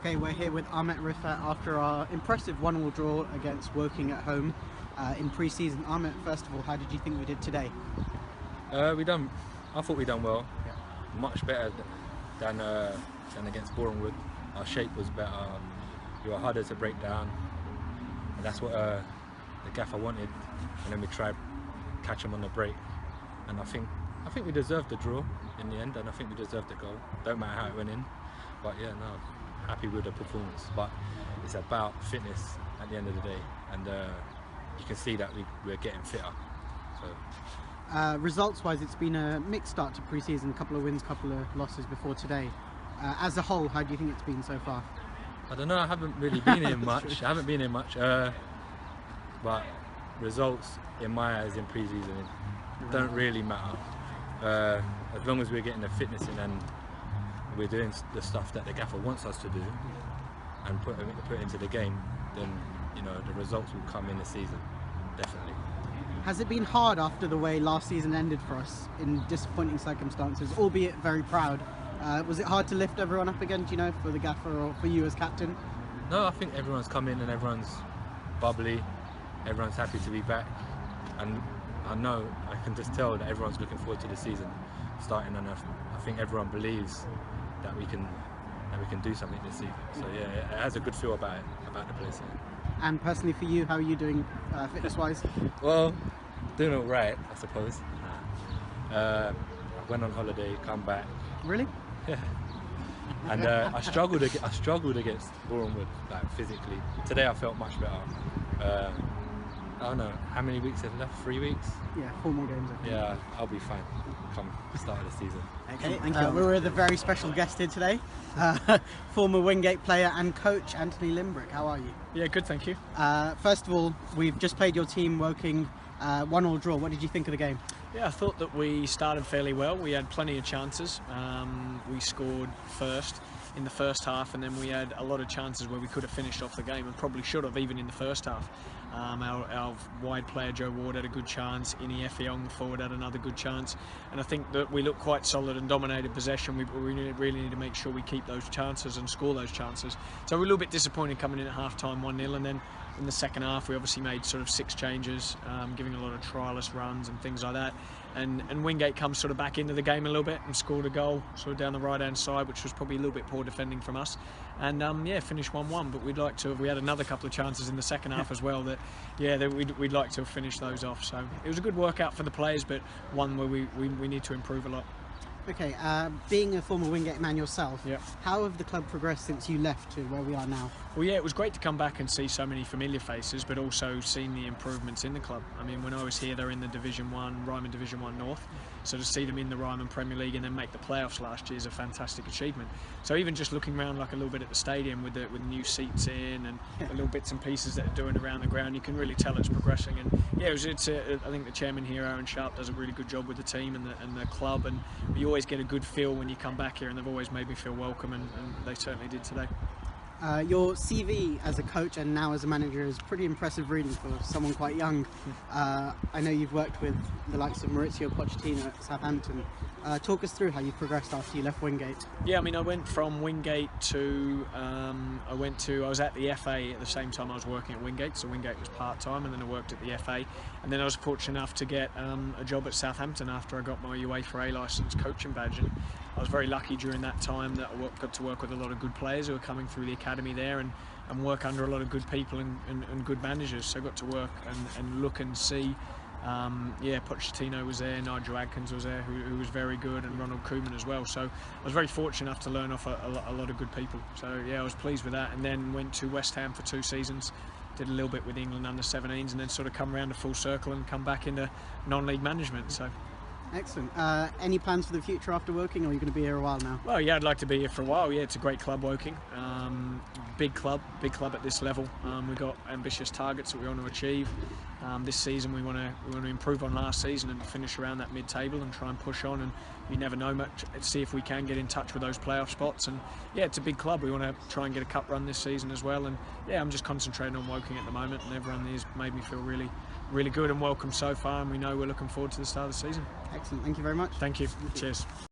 Okay, we're here with Ahmet Rifat after our impressive 1-1 draw against Woking at home in pre-season. Ahmet, first of all, how did you think we did today? I thought we done well. Yeah. Much better than against Bournemouth. Our shape was better. We were harder to break down, and that's what the gaffer wanted. And then we tried catch him on the break, and I think we deserved the draw in the end, and I think we deserved the goal. Don't matter how it went in, but yeah, no, happy with the performance. But it's about fitness at the end of the day, and you can see that we're getting fitter. So. Results-wise, it's been a mixed start to pre-season. A couple of wins, couple of losses before today. As a whole, how do you think it's been so far? I don't know. I haven't really been here much. I haven't been here much. But results, in my eyes, in pre-season don't really matter. As long as we're getting the fitness in and we're doing the stuff that the gaffer wants us to do and put into the game, then the results will come in the season, definitely. Has it been hard after the way last season ended for us in disappointing circumstances, albeit very proud? Was it hard to lift everyone up again, do you know, for the gaffer or for you as captain? No, I think everyone's come in and everyone's bubbly, everyone's happy to be back, and I can just tell that everyone's looking forward to the season starting, and I think everyone believes that we can do something this season. So yeah, it has a good feel about the place. Yeah. And personally for you, how are you doing fitness-wise? Well, doing all right, I suppose. I went on holiday, come back. Really? Yeah. And I struggled against Bournemouth, like physically. Today I felt much better. I don't know how many weeks have left. 3 weeks? Yeah, 4 more games. I think. Yeah, I'll be fine come the start of the season. Okay, thank you. We're with a very special guest here today, former Wingate player and coach Anthony Limbrick. How are you? Yeah, good, thank you. First of all, we've just played your team, Woking, 1-1 draw. What did you think of the game? Yeah, I thought that we started fairly well. We had plenty of chances. We scored first in the first half, and then we had a lot of chances where we could have finished off the game and probably should have, even in the first half. Our wide player Joe Ward had a good chance. Ini Effiong, the forward, had another good chance, and I think that we looked quite solid and dominated possession. We really need to make sure we keep those chances and score those chances. So we're a little bit disappointed coming in at half-time 1-0, and then in the second half we obviously made sort of 6 changes, giving a lot of trialist runs and things like that. And Wingate comes sort of back into the game a little bit and scored a goal sort of down the right-hand side, which was probably a little bit poor defending from us. And yeah, finished 1-1. But we'd like to have. We had another couple of chances in the second half as well. We'd like to have finished those off. So it was a good workout for the players, but one where we need to improve a lot. Okay, being a former Wingate man yourself, yep. How have the club progressed since you left to where we are now? Well, yeah, it was great to come back and see so many familiar faces, but also seeing the improvements in the club. I mean, when I was here, they're in the Ryman Division 1 North, so to see them in the Ryman Premier League and then make the playoffs last year is a fantastic achievement. So even just looking around like a little bit at the stadium with new seats in and the little bits and pieces that are doing around the ground, you can really tell it's progressing. And yeah, I think the chairman here, Aaron Sharp, does a really good job with the team and the club, and you always get a good feel when you come back here, and they've always made me feel welcome, and they certainly did today. Your CV as a coach and now as a manager is pretty impressive reading for someone quite young. I know you've worked with the likes of Maurizio Pochettino at Southampton. Talk us through how you progressed after you left Wingate. Yeah, I mean, I went from Wingate to I was at the FA at the same time I was working at Wingate, so Wingate was part-time, and then I worked at the FA, and then I was fortunate enough to get a job at Southampton after I got my UEFA A licence coaching badge. And I was very lucky during that time that I got to work with a lot of good players who were coming through the academy there, and work under a lot of good people and good managers. So I got to work and look and see. Yeah, Pochettino was there, Nigel Adkins was there, who was very good, and Ronald Koeman as well. So I was very fortunate enough to learn off a lot of good people. So yeah, I was pleased with that, and then went to West Ham for 2 seasons. Did a little bit with England under-17s, and then sort of come around a full circle and come back into non-league management. So. Excellent. Any plans for the future after Woking, or are you going to be here a while now? Well, yeah, I'd like to be here for a while. Yeah, it's a great club, Woking. Big club at this level. We've got ambitious targets that we want to achieve. This season we want to improve on last season and finish around that mid-table and try and push on. And you never know much. Let's see if we can get in touch with those playoff spots. And yeah, it's a big club. We want to try and get a cup run this season as well. And yeah, I'm just concentrating on Woking at the moment, and everyone there's made me feel really good and welcome so far. And we know we're looking forward to the start of the season. Excellent. Thank you very much. Thank you. Cheers.